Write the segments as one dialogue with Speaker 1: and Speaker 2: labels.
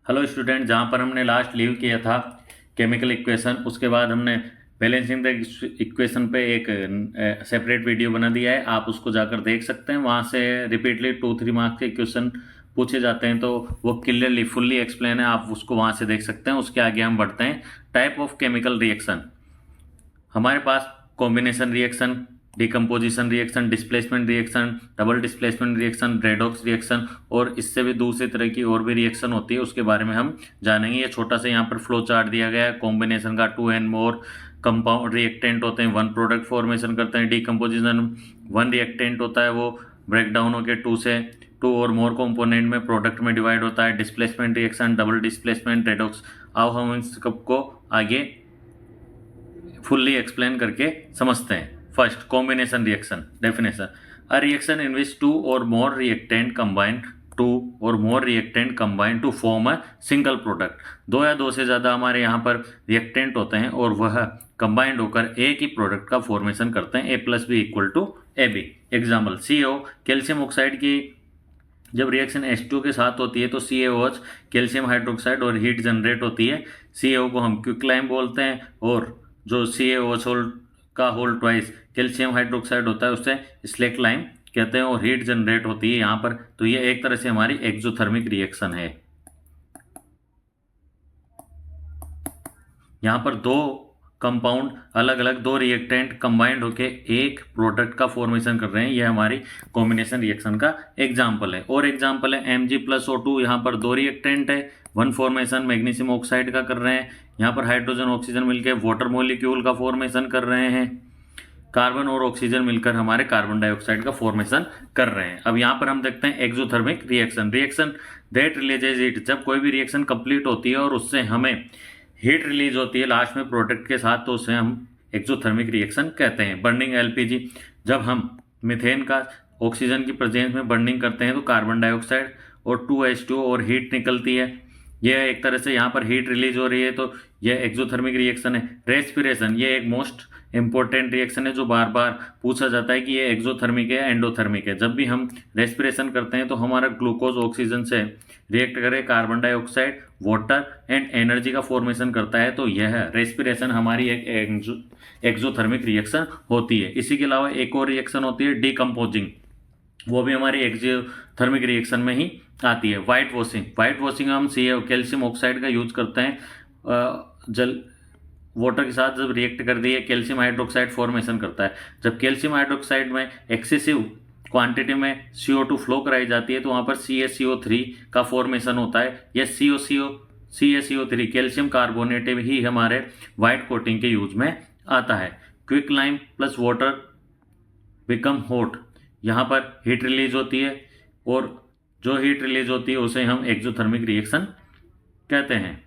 Speaker 1: Hello student, जहाँ पर हमने लास्ट लीव किया था केमिकल इक्वेशन, उसके बाद हमने बैलेंसिंग द इक्वेशन पे एक सेपरेट वीडियो बना दिया है। आप उसको जाकर देख सकते हैं। वहाँ से रिपीटली 2-3 मार्क्स के क्वेश्चन पूछे जाते हैं, तो वो क्लियरली फुल्ली एक्सप्लेन है। आप उसको वहाँ से देख सकते हैं। उसके आगे हम बढ़ते हैं। टाइप ऑफ केमिकल रिएक्शन हमारे पास combination reaction, decomposition reaction, displacement reaction, double displacement reaction, redox reaction और इससे भी दूसरी तरह की और भी रिएक्शन होती है। उसके बारे में हम जानेंगे। ये छोटा सा यहाँ पर फ्लो चार्ट दिया गया है। कॉम्बिनेशन का 2 एंड मोर कंपाउंड रिएक्टेंट होते हैं, 1 प्रोडक्ट फॉर्मेशन करते हैं। डिकम्पोजिशन 1 रिएक्टेंट होता है, वो ब्रेक डाउन होकर 2 और मोर कंपोनेंट में प्रोडक्ट में डिवाइड होता है। Displacement reaction, double displacement, redox. अब हम इन सबको आगे फुल्ली एक्सप्लेन करके समझते हैं। First, combination reaction definition. A reaction in which 2 और more reactant combine to form a single product. 2 या 2 से ज़्यादा हमारे यहाँ पर रिएक्टेंट होते हैं और वह कंबाइंड होकर एक ही प्रोडक्ट का फॉर्मेशन करते हैं। A+B=AB। Example, CO calcium oxide की जब रिएक्शन H2 के साथ होती है तो CaOH कैल्शियम हाइड्रोक्साइड और हीट जनरेट होती है। CO को हम क्विकलाइम बोलते हैं और जो CaOH का होल ट्वाइस कैल्शियम हाइड्रोक्साइड होता है उससे स्लेक लाइम कहते हैं और हीट जनरेट होती है यहाँ पर। तो ये एक तरह से हमारी एक्सोथर्मिक रिएक्शन है। यहाँ पर 2 कंपाउंड अलग अलग 2 रिएक्टेंट कंबाइंड होके एक प्रोडक्ट का फॉर्मेशन कर रहे हैं। यह हमारी कॉम्बिनेशन रिएक्शन का एग्जाम्पल है। और एग्जाम्पल है Mg+O2। यहाँ पर 2 रिएक्टेंट है, 1 फॉर्मेशन मैग्नीशियम ऑक्साइड का कर रहे हैं। यहाँ पर हाइड्रोजन ऑक्सीजन मिलकर वाटर मॉलिक्यूल का फॉर्मेशन कर रहे हैं। कार्बन और ऑक्सीजन मिलकर हमारे कार्बन डाइऑक्साइड का फॉर्मेशन कर रहे हैं। अब यहाँ पर हम देखते हैं exothermic reaction. Reaction that releases heat, जब कोई भी रिएक्शन कंप्लीट होती है और उससे हमें हीट रिलीज होती है लास्ट में प्रोडक्ट के साथ, तो उसे हम एक्सोथर्मिक रिएक्शन कहते हैं। बर्निंग LPG, जब हम मिथेन का ऑक्सीजन की प्रेजेंस में बर्निंग करते हैं तो कार्बन डाइऑक्साइड और 2H2O और हीट निकलती है। यह एक तरह से यहाँ पर हीट रिलीज हो रही है, तो यह एक्सोथर्मिक रिएक्शन है। रेस्पिरेशन, ये एक मोस्ट इंपॉर्टेंट रिएक्शन है जो बार बार पूछा जाता है कि ये एक्सोथर्मिक है या एंडोथर्मिक है। जब भी हम रेस्पिरेशन करते हैं तो हमारा ग्लूकोज ऑक्सीजन से रिएक्ट करे carbon dioxide, water and energy का फॉर्मेशन करता है। तो यह रेस्पिरेशन हमारी एक एक्सोथर्मिक रिएक्शन होती है। इसी के अलावा एक और रिएक्शन होती है डिकम्पोजिंग, वो भी हमारी एक्सोथर्मिक रिएक्शन में ही आती है। वाइट वॉशिंग हम कैल्शियम ऑक्साइड का यूज करते हैं। जल वाटर के साथ जब रिएक्ट कर दिए कैल्शियम हाइड्रोक्साइड फॉर्मेशन करता है। जब कैल्शियम हाइड्रोक्साइड में एक्सेसिव क्वांटिटी में CO2 फ्लो कराई जाती है तो वहाँ पर CaCO3 का फॉर्मेशन होता है। यह CaCO3 कैल्शियम कार्बोनेट ही हमारे वाइट कोटिंग के यूज में आता है। Quick lime plus water become hot, यहाँ पर हीट रिलीज होती है और जो हीट रिलीज होती है उसे हम एक्सोथर्मिक रिएक्शन कहते हैं।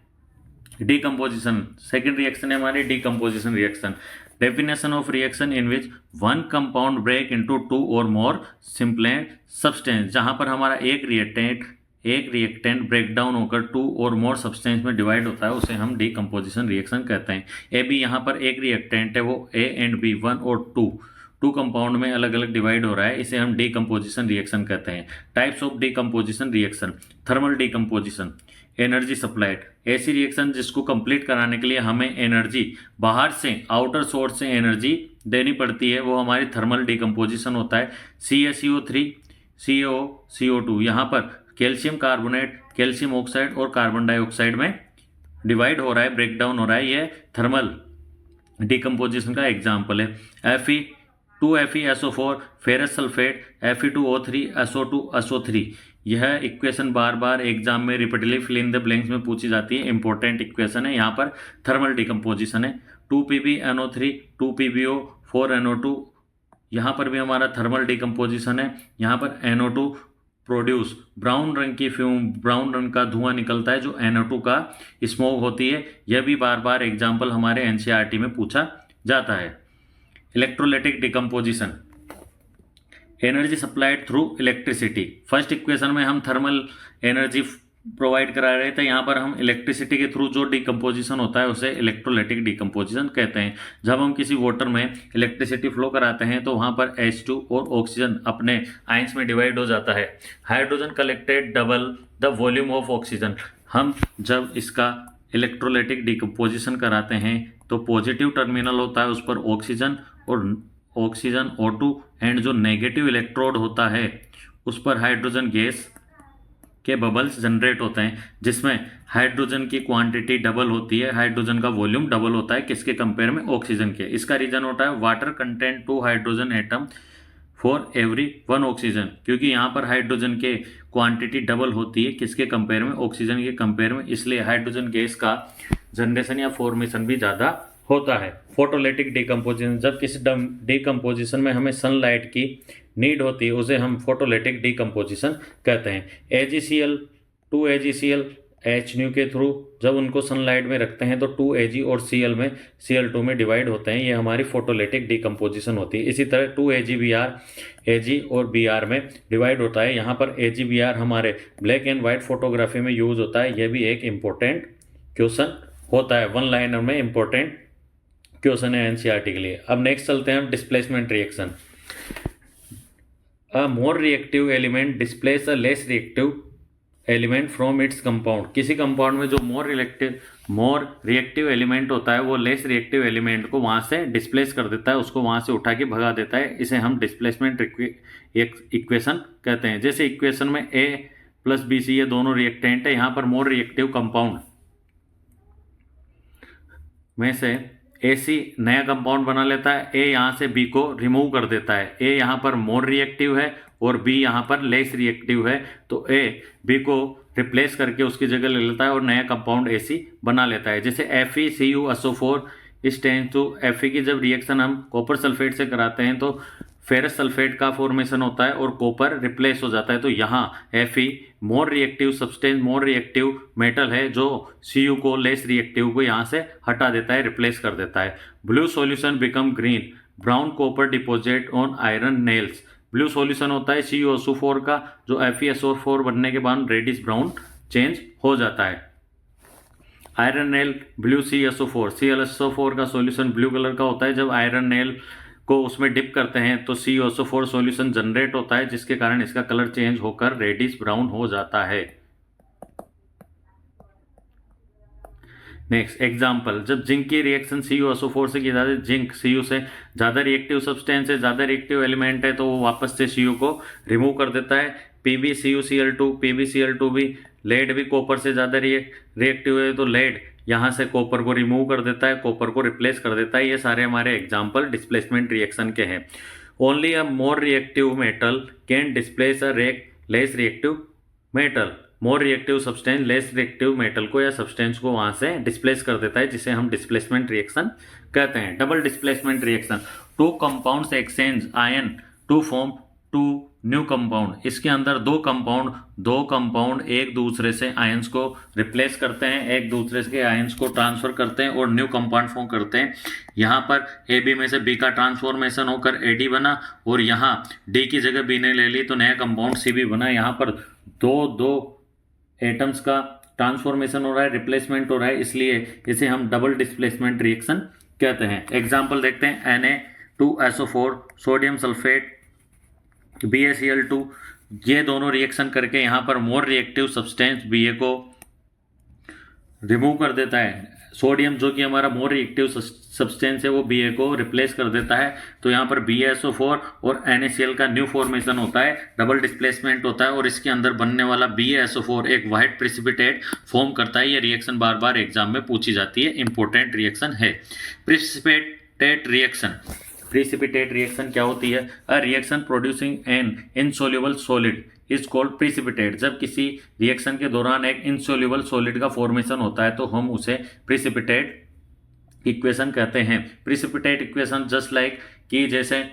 Speaker 1: डिकम्पोजिशन, सेकेंड रिएक्शन है हमारी decomposition reaction. Definition of reaction in which 1 compound break into 2 और मोर सिंपल सब्सटेंस, जहां पर हमारा एक रिएक्टेंट ब्रेक डाउन होकर 2 और मोर सब्सटेंस में डिवाइड होता है, उसे हम डिकम्पोजिशन रिएक्शन कहते हैं। AB यहाँ पर एक रिएक्टेंट है, वो A एंड B 1 और 2 कंपाउंड में अलग अलग डिवाइड हो रहा है, इसे हम डिकम्पोजिशन रिएक्शन कहते हैं। Types of decomposition reaction. Thermal decomposition, energy supplied, ऐसी रिएक्शन जिसको कंप्लीट कराने के लिए हमें एनर्जी बाहर से आउटर सोर्स से एनर्जी देनी पड़ती है, वो हमारी थर्मल डिकम्पोजिशन होता है। CaCO3 CO2, यहाँ पर कैल्शियम कार्बोनेट, कैल्शियम ऑक्साइड और कार्बन डाइऑक्साइड में डिवाइड हो रहा है, ब्रेक डाउन हो रहा है। यह थर्मल डिकम्पोजिशन का एग्जाम्पल है। Fe2FeSO4 ferrous sulphate, Fe2O3 SO2 यह इक्वेशन बार बार एग्जाम में repeatedly fill in the blanks में पूछी जाती है। इंपॉर्टेंट इक्वेशन है। यहाँ पर थर्मल डिकम्पोजिशन है। 2PbNO3 2PbO 4NO2, यहाँ पर भी हमारा थर्मल डिकम्पोजिशन है। यहाँ पर NO2 प्रोड्यूस, ब्राउन रंग की फ्यूम, ब्राउन रंग का धुआं निकलता है जो NO2 का स्मोक होती है। यह भी बार बार एग्जाम्पल हमारे NCERT में पूछा जाता है। Electrolytic decomposition, energy supplied through electricity. First equation में हम थर्मल एनर्जी प्रोवाइड करा रहे थे, यहाँ पर हम इलेक्ट्रिसिटी के थ्रू जो डिकम्पोजिशन होता है उसे इलेक्ट्रोलाइटिक डिकम्पोजिशन कहते हैं। जब हम किसी वाटर में इलेक्ट्रिसिटी फ्लो कराते हैं तो वहाँ पर H2 और ऑक्सीजन अपने आयंस में डिवाइड हो जाता है। Hydrogen collected double the volume of oxygen, हम जब इसका इलेक्ट्रोलाइटिक डिकम्पोजिशन कराते हैं तो पॉजिटिव टर्मिनल होता है उस पर ऑक्सीजन और ऑक्सीजन O2 एंड जो नेगेटिव इलेक्ट्रोड होता है उस पर हाइड्रोजन गैस के बबल्स जनरेट होते हैं, जिसमें हाइड्रोजन की क्वांटिटी डबल होती है, हाइड्रोजन का वॉल्यूम डबल होता है किसके कंपेयर में, ऑक्सीजन के। इसका रीजन होता है water content 2 hydrogen atom for every 1 oxygen, क्योंकि यहाँ पर हाइड्रोजन के क्वांटिटी डबल होती है किसके कंपेयर में, ऑक्सीजन के कंपेयर में, इसलिए हाइड्रोजन गैस का जनरेशन या फॉर्मेशन भी ज़्यादा होता है। फोटोलिटिक डिकम्पोजिशन, जब किसी डिकम्पोजिशन में हमें सनलाइट की नीड होती है उसे हम फोटोलिटिक डिकम्पोजिशन कहते हैं। AgCl 2 AgCl HNu के थ्रू जब उनको सनलाइट में रखते हैं तो 2 Ag और Cl में Cl2 में डिवाइड होते हैं, ये हमारी फोटोलिटिक डिकम्पोजिशन होती है। इसी तरह 2 AgBr Ag और Br में डिवाइड होता है। यहाँ पर AgBr हमारे ब्लैक एंड वाइट फोटोग्राफी में यूज होता है, यह भी एक इम्पोर्टेंट क्वेश्चन होता है, 1 लाइनर में इम्पोर्टेंट क्वेश्चन है NCERT के लिए। अब नेक्स्ट चलते हैं displacement reaction. A more reactive element displace a less reactive element from its compound. किसी कंपाउंड में जो मोर रिएक्टिव एलिमेंट होता है वो लेस रिएक्टिव एलिमेंट को वहां से डिस्प्लेस कर देता है, उसको वहां से उठा के भगा देता है, इसे हम डिस्प्लेसमेंट इक्वेशन कहते हैं। जैसे इक्वेशन में A + BC ये दोनों रिएक्टेंट है, यहाँ पर मोर रिएक्टिव कंपाउंड में से AC नया कंपाउंड बना लेता है, A यहाँ से B को रिमूव कर देता है। A यहाँ पर मोर रिएक्टिव है और B यहाँ पर लेस रिएक्टिव है, तो A B को रिप्लेस करके उसकी जगह ले लेता है और नया कंपाउंड AC बना लेता है। जैसे FeCuSO4 इस टेंस टू Fe की जब रिएक्शन हम कॉपर सल्फेट से कराते हैं तो फेरस सल्फेट का फॉर्मेशन होता है और कॉपर रिप्लेस हो जाता है, तो यहाँ Fe more reactive substance, more reactive metal है जो Cu को लेस रिएक्टिव को यहाँ से हटा देता है, रिप्लेस कर देता है। Blue solution become green, brown copper deposit on iron nails. Blue solution होता है CuSO4 का, जो FeSO4 बनने के बाद रेडिश ब्राउन चेंज हो जाता है। आयरन नेल ब्लू CuSO4 का सॉल्यूशन ब्लू कलर का होता है, जब आयरन नेल को उसमें डिप करते हैं तो CuSO4 सॉल्यूशन जनरेट होता है, जिसके कारण इसका कलर चेंज होकर रेडिश ब्राउन हो जाता है। नेक्स्ट एग्जाम्पल, जब जिंक की रिएक्शन CuSO4 से की जाती है, जिंक Cu से ज़्यादा रिएक्टिव सब्सटेंस है, ज़्यादा रिएक्टिव एलिमेंट है, तो वो वापस से Cu को रिमूव कर देता है। PbCuCl2, PbCl2 भी, लेड भी कॉपर से ज़्यादा रिएक्टिव है तो लेड यहाँ से कॉपर को रिमूव कर देता है, कॉपर को रिप्लेस कर देता है। ये सारे हमारे एग्जाम्पल डिस्प्लेसमेंट रिएक्शन के हैं। Only a more reactive metal can displace a less reactive metal. More reactive substance less reactive metal को या सब्सटेंस को वहां से डिस्प्लेस कर देता है, जिसे हम डिस्प्लेसमेंट रिएक्शन कहते हैं। Double displacement reaction, 2 compounds exchange ion to form 2 new compound. इसके अंदर दो कंपाउंड एक दूसरे से आयंस को रिप्लेस करते हैं, एक दूसरे के आयंस को ट्रांसफर करते हैं और न्यू कंपाउंड फॉर्म करते हैं। यहाँ पर AB में से B का ट्रांसफॉर्मेशन होकर AD बना और यहाँ D की जगह B ने ले ली तो नया कंपाउंड CB बना। यहाँ पर दो एटम्स का ट्रांसफॉर्मेशन हो रहा है, रिप्लेसमेंट हो रहा है, इसलिए इसे हम डबल डिस्प्लेसमेंट रिएक्शन कहते हैं। एग्जाम्पल देखते हैं, Na2SO4 सोडियम सल्फेट BaCl2, ये दोनों रिएक्शन करके यहाँ पर मोर रिएक्टिव सब्सटेंस Ba को रिमूव कर देता है। सोडियम जो कि हमारा मोर रिएक्टिव सब्सटेंस है वो Ba को रिप्लेस कर देता है, तो यहाँ पर BaSO4 और NaCl का न्यू फॉर्मेशन होता है, डबल डिस्प्लेसमेंट होता है और इसके अंदर बनने वाला BaSO4 एक वाइट प्रेसिपिटेट फॉर्म करता है। ये रिएक्शन बार बार एग्जाम में पूछी जाती है, इंपॉर्टेंट रिएक्शन है। प्रेसिपिटेट रिएक्शन, प्रेसिपिटेट रिएक्शन क्या होती है? A reaction producing an insoluble solid is called precipitate. जब किसी रिएक्शन के दौरान एक इनसोल्यूबल सॉलिड का फॉर्मेशन होता है तो हम उसे प्रेसिपिटेट इक्वेशन कहते हैं। प्रेसिपिटेट इक्वेशन जस्ट लाइक कि जैसे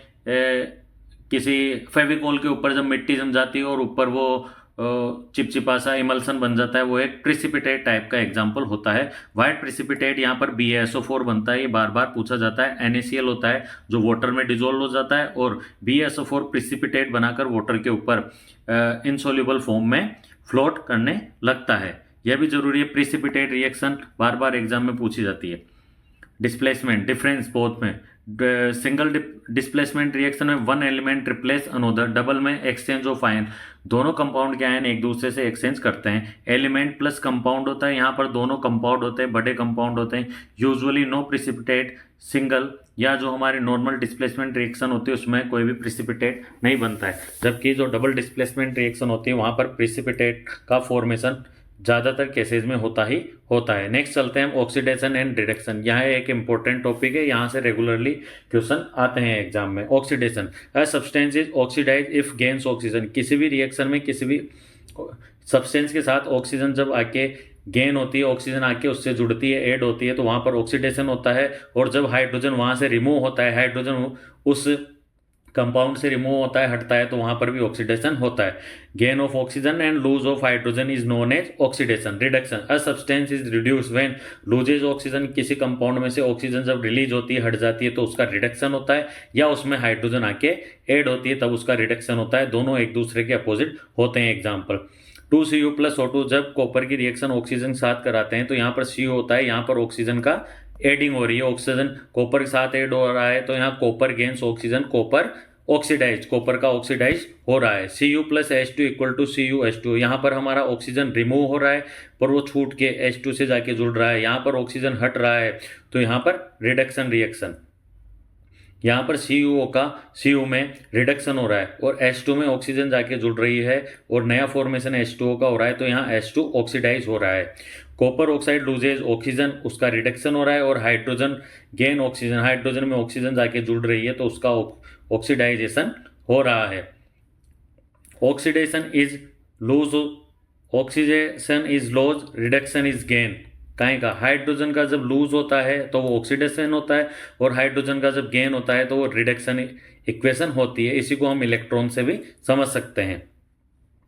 Speaker 1: किसी फेविकोल के ऊपर जब मिट्टी जम जाती है और ऊपर वो चिपचिपा सा इमल्सन बन जाता है, वो एक प्रेसिपिटेट टाइप का एग्जांपल होता है। व्हाइट प्रेसिपिटेट यहाँ पर BaSO4 बनता है, ये बार बार पूछा जाता है। NaCl होता है जो वाटर में डिजोल्व हो जाता है और BaSO4 प्रेसिपिटेट बनाकर वाटर के ऊपर इनसोल्यूबल फॉर्म में फ्लोट करने लगता है। यह भी जरूरी है, प्रेसिपिटेट रिएक्शन बार बार एग्जाम में पूछी जाती है। डिस्प्लेसमेंट, डिफरेंस बोथ में, सिंगल डिस्प्लेसमेंट रिएक्शन में one element replace another, double में एक्सचेंज ऑफ आयन, दोनों कंपाउंड के आयन एक दूसरे से एक्सचेंज करते हैं। एलिमेंट प्लस कंपाउंड होता है, यहाँ पर दोनों कंपाउंड होते हैं, बड़े कंपाउंड होते हैं। यूजुअली नो प्रिसिपिटेट, सिंगल या जो हमारी नॉर्मल डिस्प्लेसमेंट रिएक्शन होती है उसमें कोई भी प्रिसिपिटेट नहीं बनता है, जबकि जो डबल डिस्प्लेसमेंट रिएक्शन होती है वहाँ पर प्रिसिपिटेट का फॉर्मेशन ज़्यादातर केसेज में होता है। नेक्स्ट चलते हैं ऑक्सीडेशन एंड रिडक्शन। यहाँ एक इंपॉर्टेंट टॉपिक है, यहाँ से रेगुलरली क्वेश्चन आते हैं एग्जाम में। Oxidation, a substance is oxidise if gains oxygen, किसी भी रिएक्शन में किसी भी सब्सटेंस के साथ ऑक्सीजन जब आके गेन होती है, ऑक्सीजन आके उससे जुड़ती है, ऐड होती है, तो वहाँ पर ऑक्सीडेशन होता है। और जब हाइड्रोजन वहाँ से रिमूव होता है, हाइड्रोजन उस कंपाउंड से रिमूव होता है, हटता है, तो वहां पर भी ऑक्सीडेशन होता है। Gain of oxygen and lose of hydrogen is known as oxidation. Reduction, a substance is reduce when loses oxygen, किसी कंपाउंड में से ऑक्सीजन जब रिलीज होती है, हट जाती है, तो उसका रिडक्शन होता है, या उसमें हाइड्रोजन आके ऐड होती है तब उसका रिडक्शन होता है। दोनों एक दूसरे के अपोजिट होते हैं। एग्जाम्पल 2Cu + O2, जब कॉपर की रिएक्शन ऑक्सीजन के साथ कराते हैं तो यहाँ पर Cu होता है, यहाँ पर ऑक्सीजन का एडिंग हो रही है, ऑक्सीजन कॉपर के साथ ऐड हो रहा है, तो यहाँ copper gains oxygen, copper oxidise, copper का ऑक्सीडाइज हो रहा है। Cu + H2 = CuH2, यहाँ पर हमारा ऑक्सीजन रिमूव हो रहा है पर वो छूट के H2 से जाके जुड़ रहा है, यहाँ पर ऑक्सीजन हट रहा है, तो यहाँ पर रिडक्शन रिएक्शन, यहाँ पर Cu में रिडक्शन हो रहा है और H2 में ऑक्सीजन जाके जुड़ रही है और नया फॉर्मेशन H2O का हो रहा है, तो यहाँ H2 ऑक्सीडाइज हो रहा है। कॉपर ऑक्साइड लूजेज ऑक्सीजन, उसका रिडक्शन हो रहा है, और हाइड्रोजन गेन ऑक्सीजन, हाइड्रोजन में ऑक्सीजन जाके जुड़ रही है, तो उसका ऑक्सीडाइजेशन हो रहा है। Oxidation is lose, oxidation is loss, reduction is gain. काहे का, हाइड्रोजन का जब लूज होता है तो वो ऑक्सीडेशन होता है, और हाइड्रोजन का जब गेन होता है तो वो रिडक्शन इक्वेशन होती है। इसी को हम इलेक्ट्रॉन से भी समझ सकते हैं।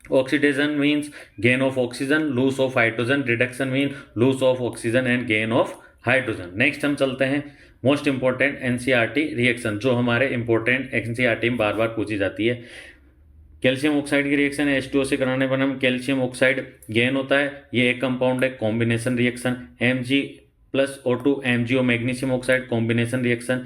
Speaker 1: Oxidation means gain of oxygen, lose of hydrogen, reduction mean lose of oxygen and gain of hydrogen. Next हम चलते हैं मोस्ट इंपॉर्टेंट एनसीईआरटी रिएक्शन, जो हमारे इंपॉर्टेंट एनसीईआरटी में बार बार पूछी जाती है। कैल्शियम ऑक्साइड की रिएक्शन है, H2O से कराने पर हम कैल्शियम ऑक्साइड गेन होता है, ये एक कंपाउंड है, combination reaction. Mg + O2 MgO magnesium oxide, combination reaction.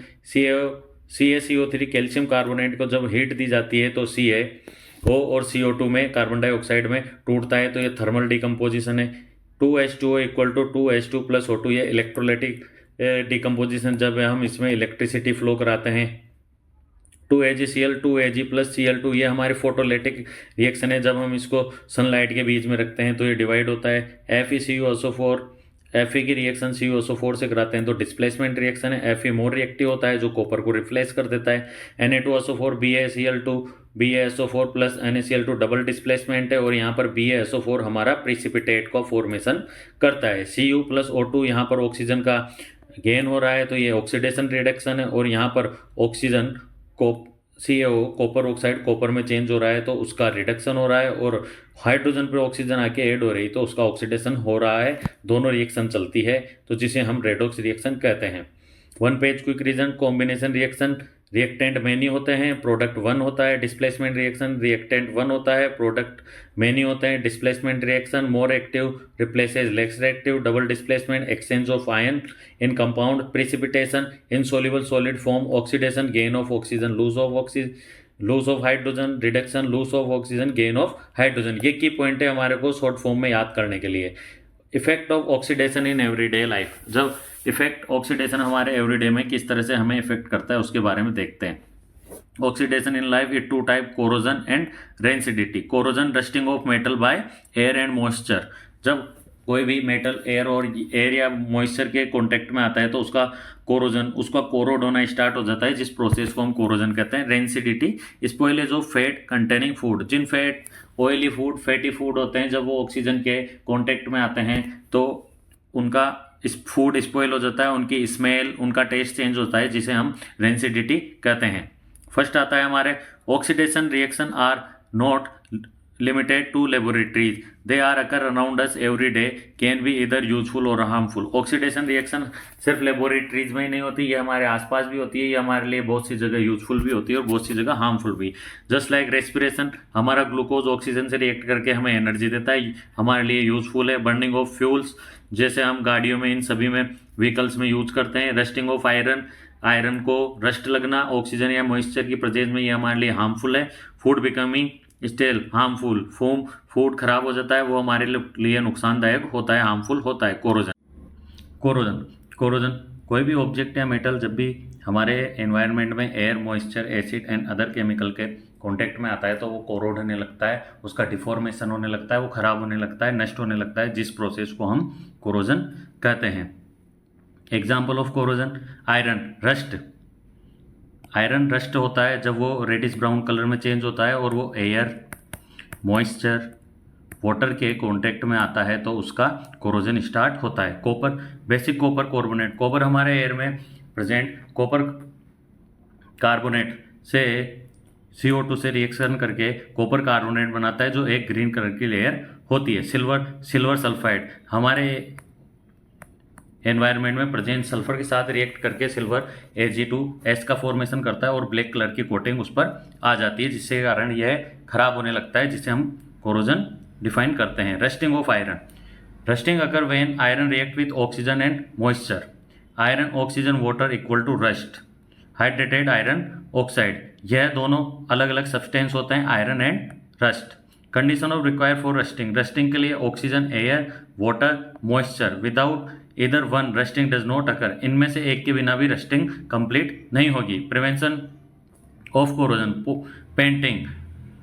Speaker 1: CaCO3 calcium carbonate को जब हीट दी जाती है तो CaO और CO2 में कार्बन डाइऑक्साइड में टूटता है, तो ये थर्मल डिकम्पोजिशन है। 2H2O = 2H2 + O2, ये इलेक्ट्रोलाइटिक डिकम्पोजिशन, जब हम इसमें इलेक्ट्रिसिटी फ्लो कराते हैं। 2AgCl 2Ag + Cl2, ये हमारे फोटोलाइटिक रिएक्शन है, जब हम इसको सनलाइट के बीच में रखते हैं तो ये डिवाइड होता है। FeCuSO4, Fe की रिएक्शन CuSO4 से कराते हैं तो डिस्प्लेसमेंट रिएक्शन है। Fe मोर रिएक्टिव होता है, जो कॉपर को रिप्लेस कर देता है। Na2SO4 BaCl2 BaSO4 + NaCl2 double displacement है, और यहाँ पर BaSO4 हमारा प्रिसिपिटेट का फॉर्मेशन करता है। Cu + O2, यहाँ पर ऑक्सीजन का गेन हो रहा है, तो ये ऑक्सीडेशन रिडक्शन है, और यहाँ पर oxygen CaO copper oxide copper में चेंज हो रहा है, तो उसका रिडक्शन हो रहा है, और हाइड्रोजन पर ऑक्सीजन आके ऐड हो रही, तो उसका ऑक्सीडेशन हो रहा है। दोनों रिएक्शन चलती है, तो जिसे हम रेडॉक्स रिएक्शन कहते हैं। One page quick reason, combination reaction reactant many होते हैं, प्रोडक्ट 1 होता है। डिस्प्लेसमेंट रिएक्शन रिएक्टेंट 1 होता है, प्रोडक्ट मैनी होते हैं। Displacement reaction more active replaces less active. Double displacement exchange of ion in compound. Precipitation insoluble solid form. Oxidation gain of oxygen lose of hydrogen. Reduction lose of oxygen gain of hydrogen. ये key point है हमारे को short form में याद करने के लिए। Effect of oxidation in everyday life, जब इफेक्ट ऑक्सीडेशन हमारे एवरीडे में किस तरह से हमें इफेक्ट करता है उसके बारे में देखते हैं। Oxidation in life is 2 type, corrosion and rancidity. Corrosion rusting of metal by air and moisture, जब कोई भी मेटल एयर या मॉइस्चर के कांटेक्ट में आता है तो उसका कोरोजन, उसका कोरोड होना स्टार्ट हो जाता है, जिस प्रोसेस को हम कोरोजन कहते हैं। Rancidity spoilage of fat containing food, जिन fat oily food fatty food होते हैं, जब वो ऑक्सीजन के कांटेक्ट में आते हैं तो उनका इस फूड स्पॉइल हो जाता है, उनकी स्मेल, उनका टेस्ट चेंज होता है, जिसे हम रेंसिडिटी कहते हैं। फर्स्ट आता है हमारे oxidation reaction are not limited to laboratories, they are occur around us every day, can be either useful or harmful। Oxidation reaction सिर्फ लेबोरेटरीज में ही नहीं होती, ये हमारे आसपास भी होती है, ये हमारे लिए बहुत सी जगह यूजफुल भी होती है और बहुत सी जगह हार्मफुल भी। जस्ट लाइक रेस्पिरेशन, हमारा ग्लूकोज ऑक्सीजन से रिएक्ट करके हमें एनर्जी देता है, हमारे लिए यूजफुल है। बर्निंग ऑफ फ्यूल्स, जैसे हम गाड़ियों में इन सभी में व्हीकल्स में यूज करते हैं। रस्टिंग ऑफ आयरन, आयरन को रस्ट लगना ऑक्सीजन या मॉइस्चर की प्रेजेंस में ये हमारे लिए हार्मफुल है। Food becoming still harmful, food खराब हो जाता है, वो हमारे लिए नुकसानदायक होता है, हार्मफुल होता है। कोरोजन कोरोजन कोई भी ऑब्जेक्ट या मेटल जब भी हमारे एनवायरनमेंट में air, moisture, acid and other chemical के कांटेक्ट में आता है तो वो कोरोड होने लगता है, उसका डिफॉर्मेशन होने लगता है, वो खराब होने लगता है, नष्ट होने लगता है, जिस प्रोसेस को हम कोरोजन कहते हैं। Example of corrosion, iron rust होता है जब वो रेडिश ब्राउन कलर में चेंज होता है और वो एयर, मॉइस्चर, वाटर के कांटेक्ट में आता है तो उसका कोरोजन स्टार्ट होता है। बेसिक कॉपर कार्बोनेट, कॉपर हमारे एयर में प्रेजेंट कॉपर कार्बोनेट से CO2 से रिएक्शन करके कॉपर कार्बोनेट बनाता है जो एक ग्रीन कलर की लेयर होती है। सिल्वर सल्फाइड हमारे एनवायरनमेंट में प्रेजेंट सल्फर के साथ रिएक्ट करके सिल्वर Ag2S का फॉर्मेशन करता है और ब्लैक कलर की कोटिंग उस पर आ जाती है, जिसके कारण यह खराब होने लगता है, जिसे हम कोरोजन डिफाइन करते हैं। Rusting of iron, rusting occur when iron react with oxygen and moisture, iron oxygen water equal to rust, hydrated iron oxide, यह दोनों अलग अलग सब्सटेंस होते हैं, iron and rust. Condition of require for rusting, rusting के लिए oxygen, air, water, moisture, without either one rusting does not occur, इनमें से एक के बिना भी रस्टिंग कंप्लीट नहीं होगी। Prevention of corrosion, painting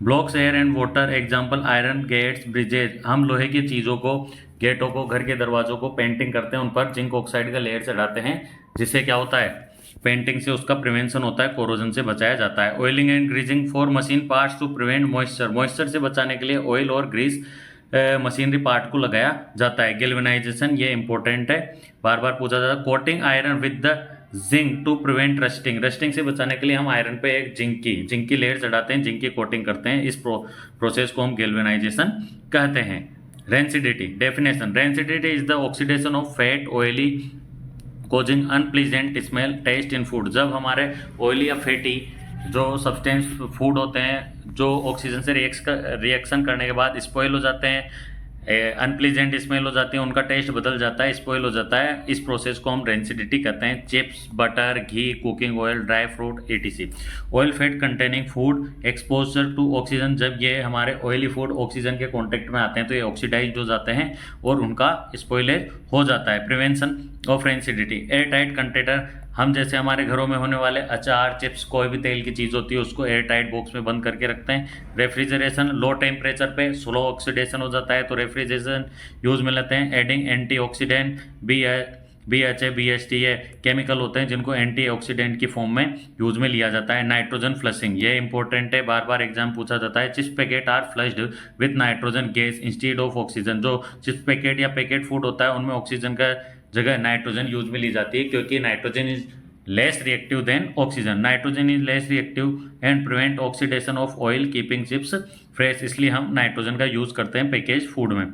Speaker 1: blocks air and water, example iron gates, bridges, हम लोहे की चीज़ों को, गेटों को, घर के दरवाजों को पेंटिंग करते हैं, उन पर जिंक ऑक्साइड का लेयर चढ़ाते हैं, जिससे क्या होता है, पेंटिंग से उसका प्रिवेंशन होता है, कोरोजन से बचाया जाता है। Oiling and greasing for machine parts to prevent moisture से बचाने के लिए ऑयल और ग्रीस मशीनरी पार्ट को लगाया जाता है। गैल्वेनाइजेशन, ये इंपॉर्टेंट है, बार बार पूछा जाता है। Coating iron with the zinc to prevent rusting से बचाने के लिए हम आयरन पे एक जिंक की लेयर चढ़ाते हैं, जिंक की कोटिंग करते हैं, इस प्रोसेस को हम गैल्वेनाइजेशन कहते हैं। Rancidity, definition, rancidity is the oxidation of fat oily causing unpleasant smell taste in food, जब हमारे ऑयली या फैटी जो सब्सटेंस फूड होते हैं जो ऑक्सीजन से रिएक्शन करने के बाद स्पॉइल हो जाते हैं, अनप्लीजेंट स्मेल हो जाती है, उनका टेस्ट बदल जाता है, स्पॉइल हो जाता है, इस प्रोसेस को हम रेंसिडिटी कहते हैं। Chips, butter, ghee, cooking oil, dry fruit etc। Oil fat containing food exposure to oxygen, जब ये हमारे ऑयली फूड ऑक्सीजन के कॉन्टेक्ट में आते हैं तो ये ऑक्सीडाइज हो जाते हैं और उनका स्पॉइलेज हो जाता है। Prevention of rancidity, air tight container, हम जैसे हमारे घरों में होने वाले अचार, चिप्स, कोई भी तेल की चीज़ होती है उसको एयर टाइट बॉक्स में बंद करके रखते हैं। रेफ्रिजरेशन, लो टेम्परेचर पे स्लो ऑक्सीडेशन हो जाता है तो रेफ्रिजरेशन यूज में लेते हैं। एडिंग एंटीऑक्सीडेंट, BHA, BHT, ये केमिकल होते हैं जिनको एंटीऑक्सीडेंट की फॉर्म में यूज में लिया जाता है। नाइट्रोजन फ्लशिंग, ये इंपॉर्टेंट है, बार बार एग्जाम पूछा जाता है। Chips packet are flushed with nitrogen gas instead of oxygen, जो चिप्स पैकेट या पैकेट फूड होता है उनमें ऑक्सीजन का जगह नाइट्रोजन यूज में ली जाती है, क्योंकि nitrogen is less reactive than oxygen, nitrogen is less reactive and prevent oxidation of oil keeping chips fresh, इसलिए हम नाइट्रोजन का यूज करते हैं पैकेज फूड में।